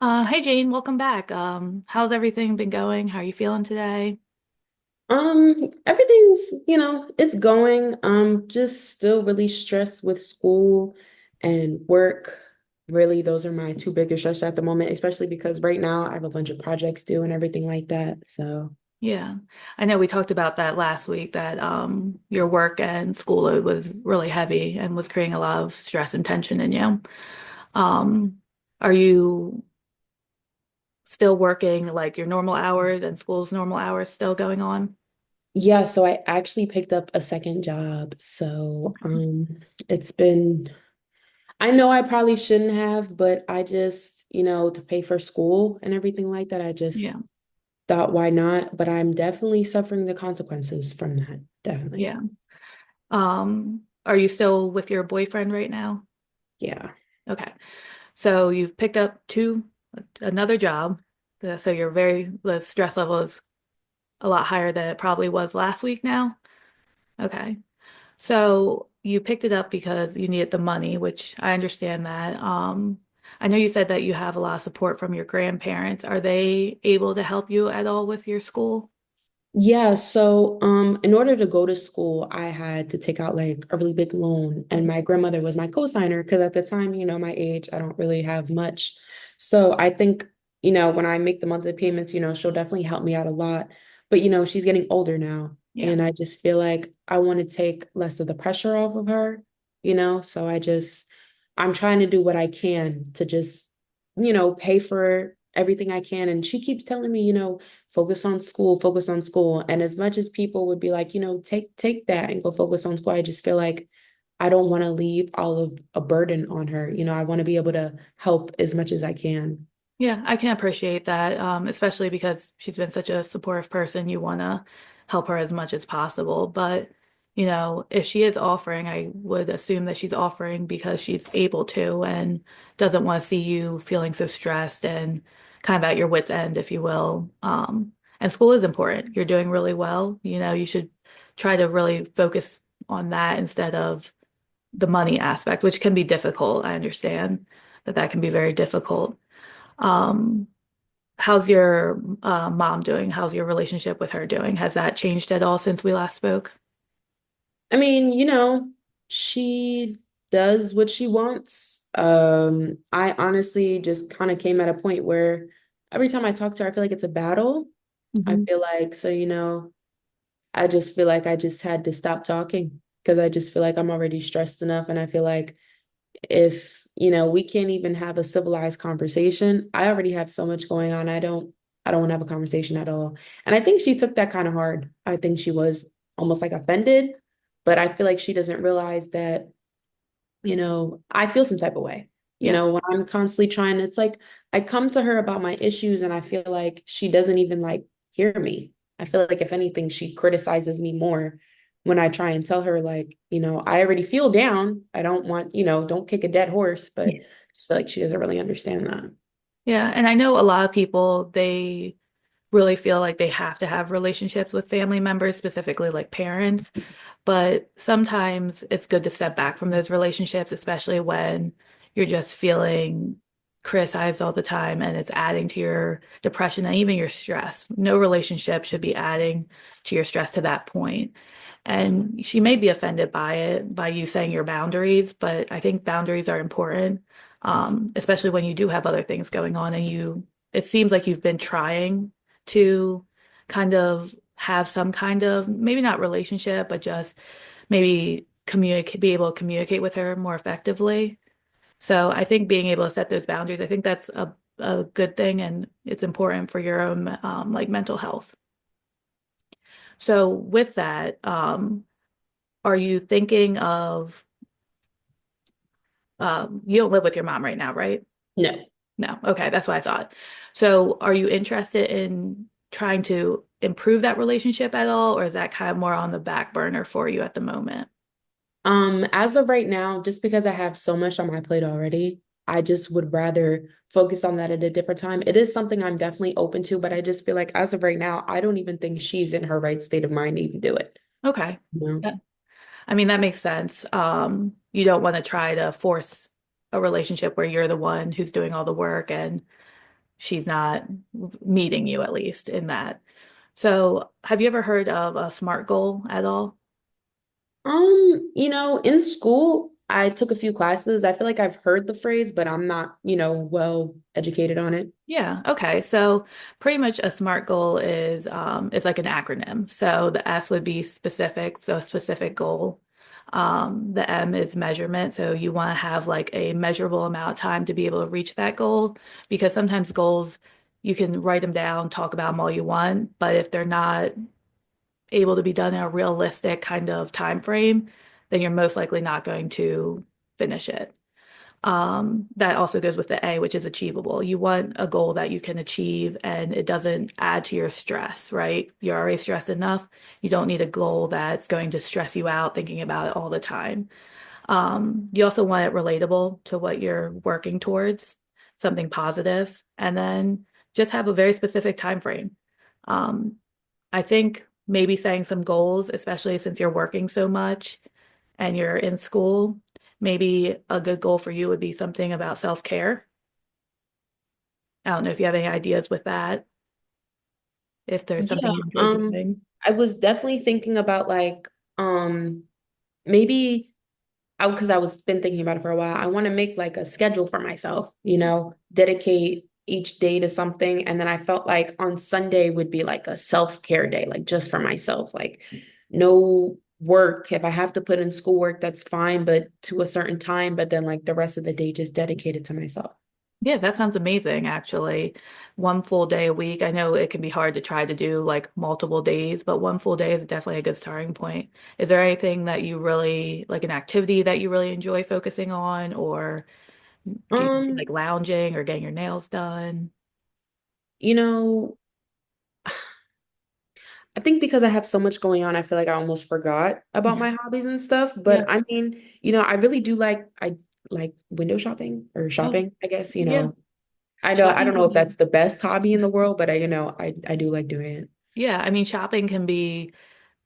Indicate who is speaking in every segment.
Speaker 1: Hey Jane, welcome back. How's everything been going? How are you feeling today?
Speaker 2: Everything's, it's going. Just still really stressed with school and work. Really, those are my two biggest stress at the moment, especially because right now I have a bunch of projects due and everything like that. So,
Speaker 1: Yeah, I know we talked about that last week that your work and school load was really heavy and was creating a lot of stress and tension in you. Um, are you still working like your normal hours and school's normal hours still going on?
Speaker 2: yeah, so I actually picked up a second job. So, it's been, I know I probably shouldn't have, but I just, to pay for school and everything like that, I just
Speaker 1: Yeah,
Speaker 2: thought, why not? But I'm definitely suffering the consequences from that. Definitely.
Speaker 1: yeah. Are you still with your boyfriend right now?
Speaker 2: Yeah.
Speaker 1: Okay. So you've picked up another job. So the stress level is a lot higher than it probably was last week now. Okay. So you picked it up because you needed the money, which I understand that. I know you said that you have a lot of support from your grandparents. Are they able to help you at all with your school?
Speaker 2: Yeah, so in order to go to school, I had to take out like a really big loan, and my grandmother was my co-signer because at the time, my age, I don't really have much. So I think, when I make the monthly payments, she'll definitely help me out a lot. But she's getting older now,
Speaker 1: Yeah.
Speaker 2: and I just feel like I want to take less of the pressure off of her, So I'm trying to do what I can to just, pay for everything I can. And she keeps telling me, focus on school, focus on school. And as much as people would be like, take that and go focus on school, I just feel like I don't want to leave all of a burden on her. I want to be able to help as much as I can.
Speaker 1: Yeah, I can appreciate that, especially because she's been such a supportive person. You want to help her as much as possible. But, if she is offering, I would assume that she's offering because she's able to and doesn't want to see you feeling so stressed and kind of at your wit's end, if you will. And school is important. You're doing really well. You should try to really focus on that instead of the money aspect, which can be difficult. I understand that that can be very difficult. Um, how's your mom doing? How's your relationship with her doing? Has that changed at all since we last spoke?
Speaker 2: I mean, she does what she wants. I honestly just kind of came at a point where every time I talk to her, I feel like it's a battle. I
Speaker 1: Hmm.
Speaker 2: feel like, so, I just feel like I just had to stop talking because I just feel like I'm already stressed enough. And I feel like if, we can't even have a civilized conversation, I already have so much going on. I don't want to have a conversation at all. And I think she took that kind of hard. I think she was almost like offended, but I feel like she doesn't realize that, I feel some type of way.
Speaker 1: Yeah.
Speaker 2: When I'm constantly trying, it's like I come to her about my issues and I feel like she doesn't even like hear me. I feel like if anything, she criticizes me more when I try and tell her like, I already feel down. I don't want, don't kick a dead horse, but I just feel like she doesn't really understand that.
Speaker 1: Yeah, and I know a lot of people, they really feel like they have to have relationships with family members, specifically like parents. But sometimes it's good to step back from those relationships, especially when you're just feeling criticized all the time and it's adding to your depression and even your stress. No relationship should be adding to your stress to that point. And she may be offended by it, by you saying your boundaries, but I think boundaries are important, especially when you do have other things going on and it seems like you've been trying to kind of have some kind of maybe not relationship, but just maybe be able to communicate with her more effectively. So I think being able to set those boundaries, I think that's a good thing and it's important for your own like mental health. So with that, are you thinking of you don't live with your mom right now, right?
Speaker 2: No.
Speaker 1: No. Okay, that's what I thought. So are you interested in trying to improve that relationship at all, or is that kind of more on the back burner for you at the moment?
Speaker 2: As of right now, just because I have so much on my plate already, I just would rather focus on that at a different time. It is something I'm definitely open to, but I just feel like as of right now, I don't even think she's in her right state of mind to even do it.
Speaker 1: Okay.
Speaker 2: You know?
Speaker 1: Yeah. I mean, that makes sense. You don't want to try to force a relationship where you're the one who's doing all the work and she's not meeting you at least in that. So, have you ever heard of a SMART goal at all?
Speaker 2: In school, I took a few classes. I feel like I've heard the phrase, but I'm not, well educated on it.
Speaker 1: Yeah, okay. So pretty much a SMART goal is like an acronym. So the S would be specific, so a specific goal. The M is measurement, so you want to have like a measurable amount of time to be able to reach that goal because sometimes goals you can write them down, talk about them all you want, but if they're not able to be done in a realistic kind of time frame, then you're most likely not going to finish it. That also goes with the A, which is achievable. You want a goal that you can achieve and it doesn't add to your stress, right? You're already stressed enough. You don't need a goal that's going to stress you out thinking about it all the time. You also want it relatable to what you're working towards, something positive, and then just have a very specific time frame. Um, I think maybe setting some goals, especially since you're working so much and you're in school, maybe a good goal for you would be something about self-care. I don't know if you have any ideas with that, if there's something
Speaker 2: Yeah,
Speaker 1: you enjoy doing.
Speaker 2: I was definitely thinking about like maybe because I was been thinking about it for a while. I want to make like a schedule for myself, dedicate each day to something. And then I felt like on Sunday would be like a self-care day, like just for myself, like no work. If I have to put in schoolwork, that's fine, but to a certain time, but then like the rest of the day just dedicated to myself.
Speaker 1: Yeah, that sounds amazing, actually. One full day a week. I know it can be hard to try to do like multiple days, but one full day is definitely a good starting point. Is there anything that you really like an activity that you really enjoy focusing on, or do you like
Speaker 2: Um,
Speaker 1: lounging or getting your nails done?
Speaker 2: you know, I think because I have so much going on, I feel like I almost forgot about my hobbies and stuff.
Speaker 1: Yeah.
Speaker 2: But I mean, I really do I like window shopping or
Speaker 1: Oh,
Speaker 2: shopping, I guess,
Speaker 1: yeah.
Speaker 2: I
Speaker 1: Shopping
Speaker 2: don't know
Speaker 1: can
Speaker 2: if
Speaker 1: be.
Speaker 2: that's the best hobby in the world, but I do like doing it.
Speaker 1: Yeah, I mean, shopping can be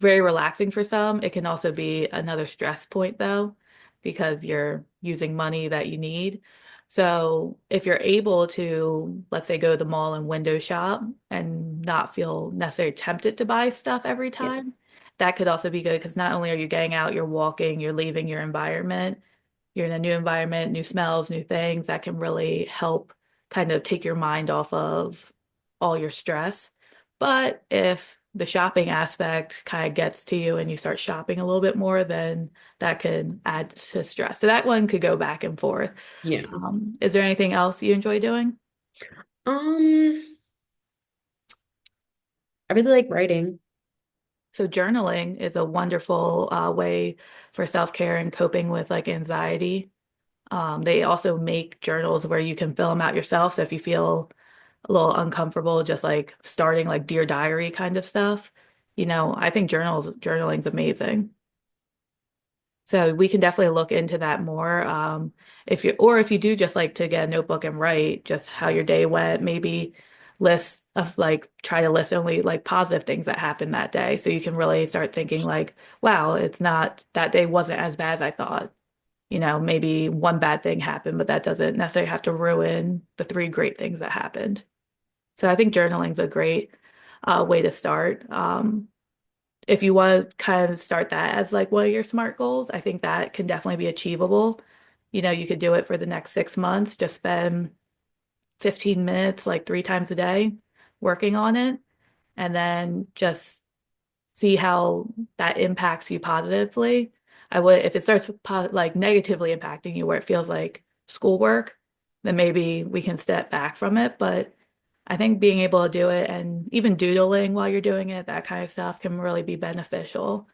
Speaker 1: very relaxing for some. It can also be another stress point, though, because you're using money that you need. So if you're able to, let's say, go to the mall and window shop and not feel necessarily tempted to buy stuff every
Speaker 2: Yeah.
Speaker 1: time, that could also be good because not only are you getting out, you're walking, you're leaving your environment, you're in a new environment, new smells, new things that can really help kind of take your mind off of all your stress. But if the shopping aspect kind of gets to you and you start shopping a little bit more, then that can add to stress. So that one could go back and forth.
Speaker 2: Yeah.
Speaker 1: Is there anything else you enjoy doing?
Speaker 2: Um, I really like writing.
Speaker 1: So journaling is a wonderful way for self-care and coping with like anxiety. They also make journals where you can fill them out yourself. So if you feel a little uncomfortable, just like starting like Dear Diary kind of stuff, I think journaling's amazing. So we can definitely look into that more. If you do just like to get a notebook and write just how your day went, maybe try to list only like positive things that happened that day. So you can really start thinking like, wow, it's not that day wasn't as bad as I thought. Maybe one bad thing happened, but that doesn't necessarily have to ruin the three great things that happened. So I think journaling's a great way to start. If you want to kind of start that as like one of your SMART goals, I think that can definitely be achievable. You could do it for the next 6 months, just spend 15 minutes like three times a day working on it, and then just see how that impacts you positively. I would, if it starts like negatively impacting you where it feels like schoolwork, then maybe we can step back from it. But I think being able to do it and even doodling while you're doing it, that kind of stuff can really be beneficial.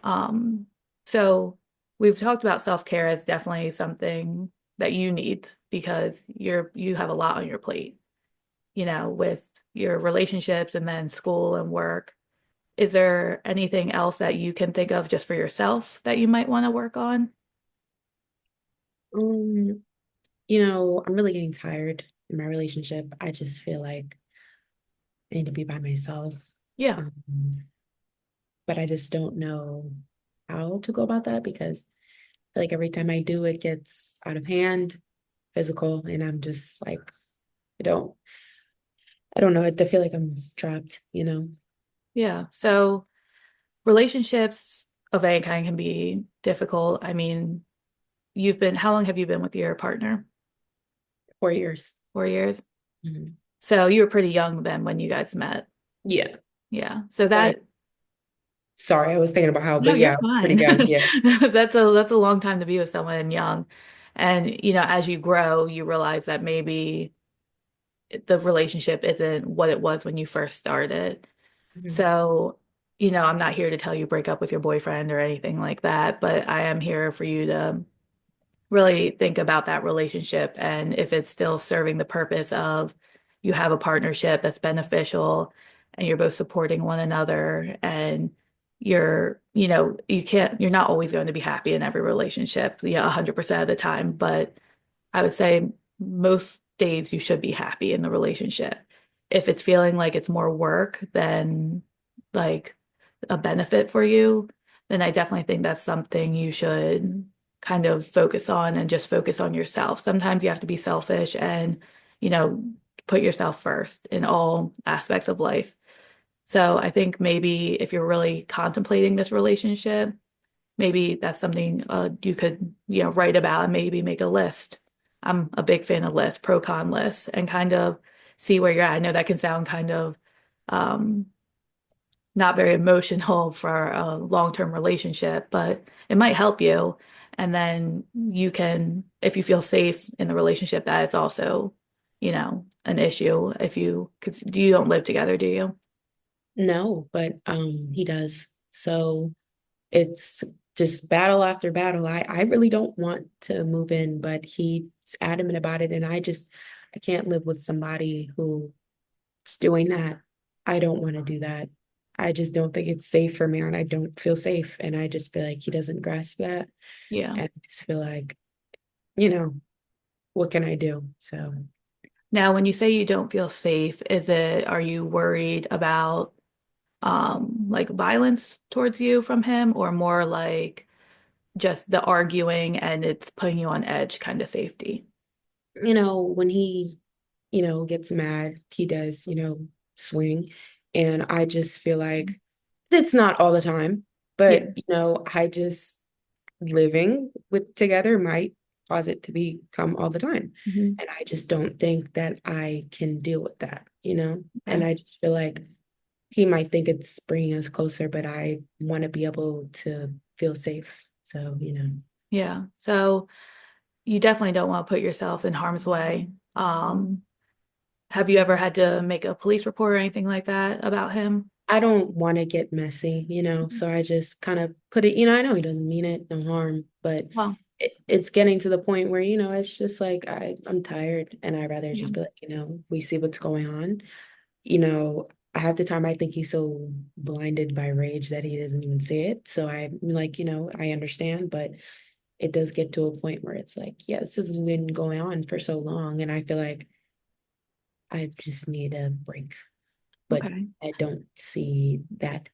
Speaker 1: Um, so we've talked about self-care as definitely something that you need because you have a lot on your plate, with your relationships and then school and work. Is there anything else that you can think of just for yourself that you might want to work on?
Speaker 2: Um, I'm really getting tired in my relationship. I just feel like I need to be by myself.
Speaker 1: Yeah.
Speaker 2: Um, but I just don't know how to go about that because I feel like every time I do, it gets out of hand, physical, and I'm just like, I don't. I don't know. I feel like I'm trapped, you know,
Speaker 1: Yeah. So relationships of any kind can be difficult. I mean, how long have you been with your partner?
Speaker 2: 4 years.
Speaker 1: 4 years?
Speaker 2: Mhm.
Speaker 1: So you were pretty young then when you guys met.
Speaker 2: Yeah.
Speaker 1: Yeah. So
Speaker 2: So
Speaker 1: that,
Speaker 2: sorry, I was thinking about how,
Speaker 1: no,
Speaker 2: but
Speaker 1: you're
Speaker 2: yeah, pretty
Speaker 1: fine.
Speaker 2: young. Yeah.
Speaker 1: That's a long time to be with someone and young. And as you grow, you realize that maybe the relationship isn't what it was when you first started.
Speaker 2: Mhm.
Speaker 1: So, I'm not here to tell you break up with your boyfriend or anything like that, but I am here for you to really think about that relationship and if it's still serving the purpose of you have a partnership that's beneficial and you're both supporting one another and you're not always going to be happy in every relationship, yeah, 100% of the time, but I would say most days you should be happy in the relationship. If it's feeling like it's more work than like a benefit for you, then I definitely think that's something you should kind of focus on and just focus on yourself. Sometimes you have to be selfish and, you know, put yourself first in all aspects of life. So I think maybe if you're really contemplating this relationship, maybe that's something you could, write about and maybe make a list. I'm a big fan of lists, pro con lists, and kind of see where you're at. I know that can sound kind of um, not very emotional for a long-term relationship, but it might help you. And then you can, if you feel safe in the relationship, that is also, an issue because you don't live together, do you?
Speaker 2: No, but he does. So it's just battle after battle. I really don't want to move in, but he's adamant about it, and I can't live with somebody who's doing that. I don't want to do that. I just don't think it's safe for me, and I don't feel safe. And I just feel like he doesn't grasp that.
Speaker 1: Yeah.
Speaker 2: And I just feel like, you know, what can I do? So
Speaker 1: Now, when you say you don't feel safe, are you worried about like violence towards you from him or more like just the arguing and it's putting you on edge kind of safety?
Speaker 2: when he, gets mad, he does, swing. And I just feel like it's not all the time,
Speaker 1: Yeah.
Speaker 2: but, I just living with together might cause it to become all the time.
Speaker 1: Hmm.
Speaker 2: And I just don't think that I can deal with that. And
Speaker 1: Okay.
Speaker 2: I just feel like he might think it's bringing us closer, but I want to be able to feel safe. So.
Speaker 1: Yeah. So you definitely don't want to put yourself in harm's way. Have you ever had to make a police report or anything like that about him?
Speaker 2: I don't want to get messy, so I just kind of put it, I know he doesn't mean it, no harm, but
Speaker 1: Well,
Speaker 2: it's getting to the point where, it's just like I'm tired and I'd rather
Speaker 1: yeah.
Speaker 2: just be like, we see what's going on. You know, half the time I think he's so blinded by rage that he doesn't even see it. So I'm like, I understand, but it does get to a point where it's like, yeah, this has been going on for so long, and I feel like I just need a break. But
Speaker 1: Okay.
Speaker 2: I don't see that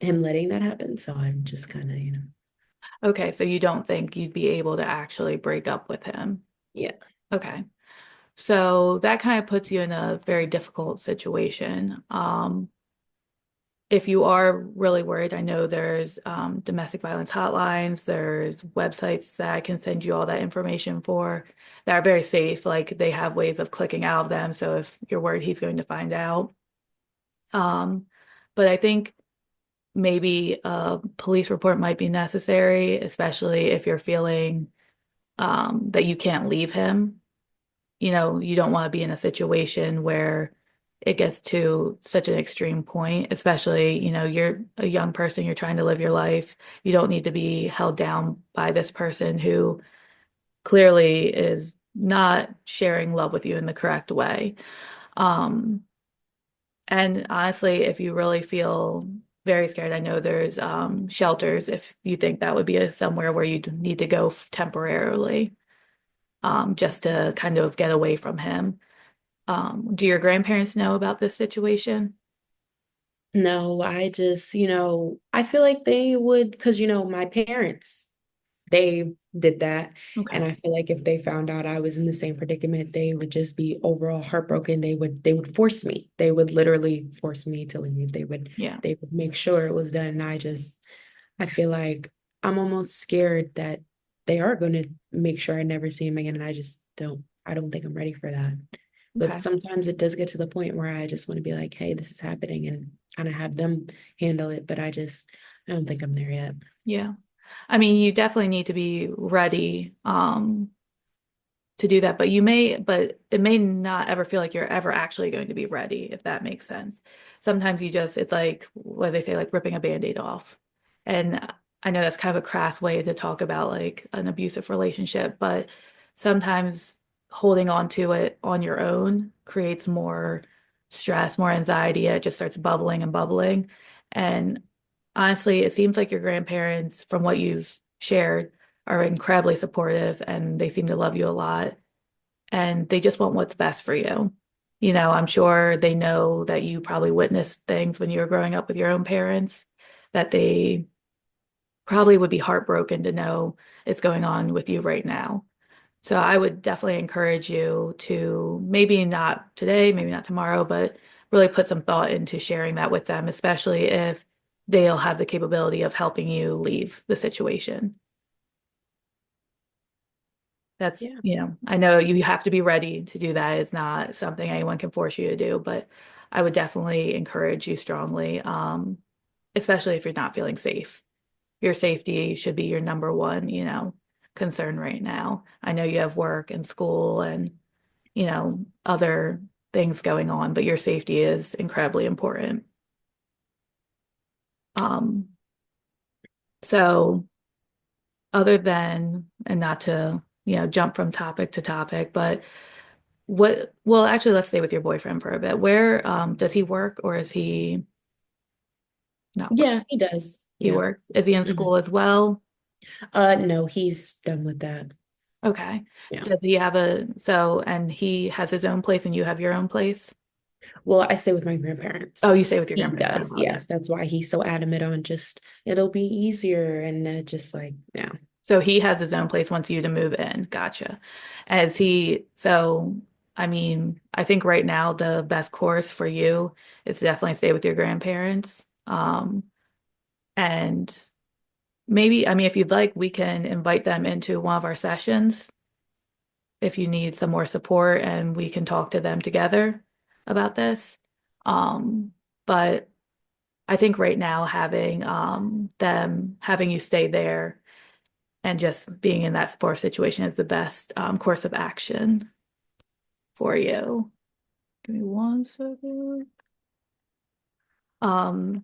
Speaker 2: him letting that happen. So I'm just kind of.
Speaker 1: Okay. So you don't think you'd be able to actually break up with him?
Speaker 2: Yeah.
Speaker 1: Okay. So that kind of puts you in a very difficult situation. If you are really worried, I know there's domestic violence hotlines, there's websites that I can send you all that information for that are very safe. Like they have ways of clicking out of them. So if you're worried he's going to find out. Um, but I think maybe a police report might be necessary, especially if you're feeling that you can't leave him. You don't want to be in a situation where it gets to such an extreme point, especially, you're a young person, you're trying to live your life. You don't need to be held down by this person who clearly is not sharing love with you in the correct way. Um, and honestly, if you really feel very scared, I know there's shelters if you think that would be somewhere where you need to go temporarily, just to kind of get away from him. Do your grandparents know about this situation?
Speaker 2: No, I just, I feel like they would, because, my parents, they did that.
Speaker 1: Okay.
Speaker 2: And I feel like if they found out I was in the same predicament, they would just be overall heartbroken. They would force me. They would literally force me to leave.
Speaker 1: Yeah.
Speaker 2: They would make sure it was done. And I feel like I'm almost scared that they are going to make sure I never see him again. And I don't think I'm ready for that. But
Speaker 1: Okay.
Speaker 2: sometimes it does get to the point where I just want to be like, hey, this is happening and kind of have them handle it. But I don't think I'm there yet.
Speaker 1: Yeah. I mean, you definitely need to be ready to do that, but it may not ever feel like you're ever actually going to be ready, if that makes sense. Sometimes it's like what they say, like ripping a band-aid off. And I know that's kind of a crass way to talk about like an abusive relationship, but sometimes holding on to it on your own creates more stress, more anxiety. It just starts bubbling and bubbling. And honestly, it seems like your grandparents, from what you've shared, are incredibly supportive and they seem to love you a lot and they just want what's best for you. I'm sure they know that you probably witnessed things when you were growing up with your own parents that they probably would be heartbroken to know is going on with you right now. So I would definitely encourage you to maybe not today, maybe not tomorrow, but really put some thought into sharing that with them, especially if they'll have the capability of helping you leave the situation.
Speaker 2: Yeah.
Speaker 1: I know you have to be ready to do that. It's not something anyone can force you to do, but I would definitely encourage you strongly, especially if you're not feeling safe. Your safety should be your number one, concern right now. I know you have work and school and, other things going on, but your safety is incredibly important. Um, so other than, and not to, jump from topic to topic, but well, actually, let's stay with your boyfriend for a bit. Where, does he work or is he not work?
Speaker 2: Yeah, he does.
Speaker 1: He
Speaker 2: Yeah.
Speaker 1: works. Is he in
Speaker 2: Hmm.
Speaker 1: school as well?
Speaker 2: No, he's done with that.
Speaker 1: Okay.
Speaker 2: Yeah.
Speaker 1: Does he have and he has his own place and you have your own place?
Speaker 2: Well, I stay with my
Speaker 1: Oh,
Speaker 2: grandparents.
Speaker 1: you stay with your
Speaker 2: He
Speaker 1: grandparents. I
Speaker 2: does.
Speaker 1: apologize.
Speaker 2: Yes, that's why he's so adamant on just it'll be easier and just like, yeah.
Speaker 1: So he has his own place, wants you to move in. Gotcha. I mean, I think right now the best course for you is to definitely stay with your grandparents. And maybe, I mean, if you'd like, we can invite them into one of our sessions if you need some more support and we can talk to them together about this. Um, but I think right now having them having you stay there and just being in that support situation is the best course of action for you. Give me one second. And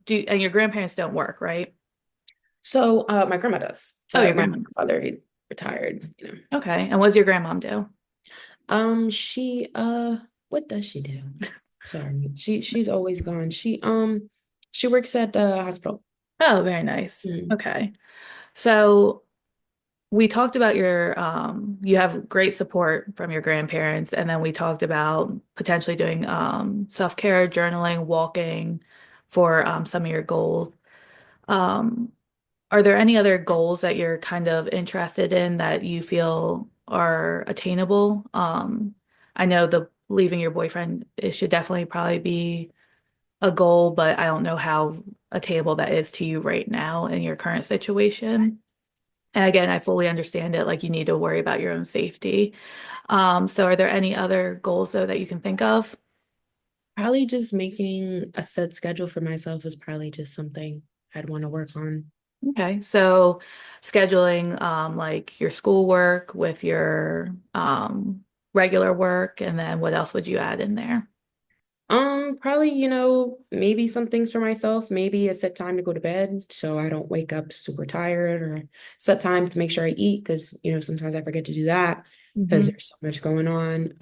Speaker 1: your grandparents don't work, right?
Speaker 2: So my grandma does.
Speaker 1: Oh, your
Speaker 2: My
Speaker 1: grandma.
Speaker 2: father he retired.
Speaker 1: Okay. And what does your grandmom do?
Speaker 2: She what does she do? Sorry. She's always gone. She works at the hospital.
Speaker 1: Oh, very nice.
Speaker 2: Mhm.
Speaker 1: Okay. So we talked about you have great support from your grandparents, and then we talked about potentially doing self-care, journaling, walking for some of your goals. Um, are there any other goals that you're kind of interested in that you feel are attainable? I know the leaving your boyfriend, it should definitely probably be a goal, but I don't know how attainable that is to you right now in your current situation. And again, I fully understand it. Like you need to worry about your own safety. So are there any other goals though that you can think of?
Speaker 2: Probably just making a set schedule for myself is probably just something I'd want to work on.
Speaker 1: Okay, so scheduling like your schoolwork with your regular work, and then what else would you add in there?
Speaker 2: Probably, maybe some things for myself, maybe a set time to go to bed so I don't wake up super tired or set time to make sure I eat because, sometimes I forget to do that because
Speaker 1: Hmm.
Speaker 2: there's so much going on.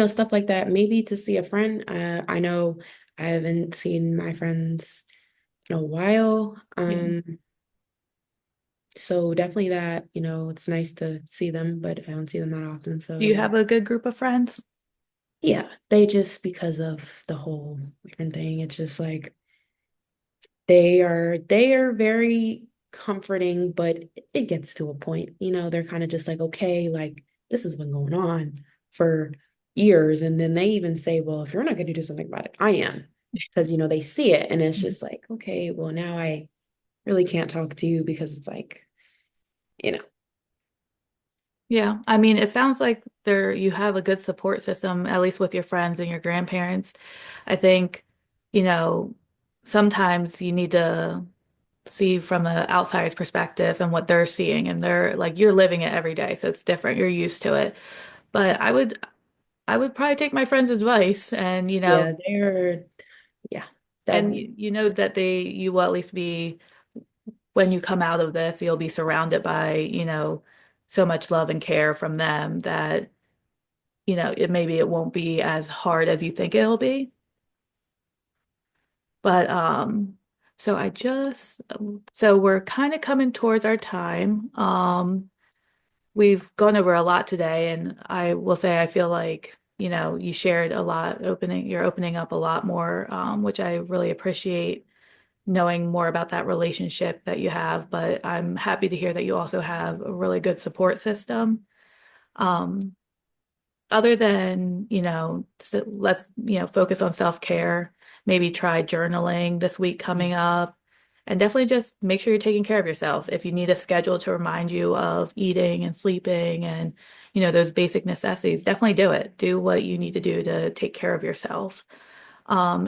Speaker 2: Stuff like that. Maybe to see a friend. I know I haven't seen my friends in a while.
Speaker 1: Yeah.
Speaker 2: So definitely that, it's nice to see them, but I don't see them that often. So
Speaker 1: Do you
Speaker 2: yeah.
Speaker 1: have a good group of friends?
Speaker 2: Yeah, they just because of the whole different thing, it's just like they are very comforting, but it gets to a point, they're kind of just like, okay, like this has been going on for years. And then they even say, well, if you're not going to do something about it, I am. Because, they see it and it's just like, okay, well, now I really can't talk to you because it's like, you know,
Speaker 1: Yeah, I mean, it sounds like you have a good support system, at least with your friends and your grandparents. I think, you know, sometimes you need to see from the outsider's perspective and what they're seeing, and they're like you're living it every day, so it's different. You're used to it. But I would probably take my friend's advice and
Speaker 2: yeah, yeah, that,
Speaker 1: you know that you will at least be when you come out of this, you'll be surrounded by, so much love and care from them that maybe it won't be as hard as you think it'll be. But so I just so we're kind of coming towards our time. We've gone over a lot today, and I will say I feel like, you shared a lot, you're opening up a lot more, which I really appreciate knowing more about that relationship that you have. But I'm happy to hear that you also have a really good support system. Um, Other than, let's, focus on self-care, maybe try journaling this week coming up, and definitely just make sure you're taking care of yourself. If you need a schedule to remind you of eating and sleeping and, those basic necessities, definitely do it. Do what you need to do to take care of yourself.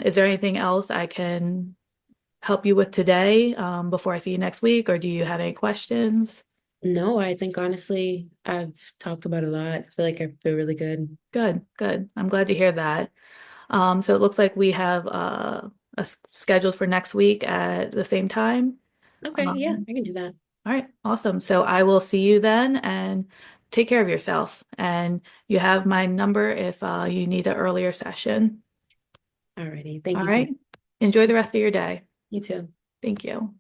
Speaker 1: Is there anything else I can help you with today, before I see you next week, or do you have any questions?
Speaker 2: no, I think honestly, I've talked about a lot. I feel like I feel really good.
Speaker 1: Good, good. I'm glad to hear that. So it looks like we have scheduled for next week at the same time.
Speaker 2: Okay, yeah,
Speaker 1: Um,
Speaker 2: I can do that.
Speaker 1: all right, awesome. So I will see you then, and take care of yourself. And you have my number if you need an earlier session.
Speaker 2: Alrighty, thank
Speaker 1: All
Speaker 2: you so much.
Speaker 1: right. Enjoy the rest of your day.
Speaker 2: You too.
Speaker 1: Thank you.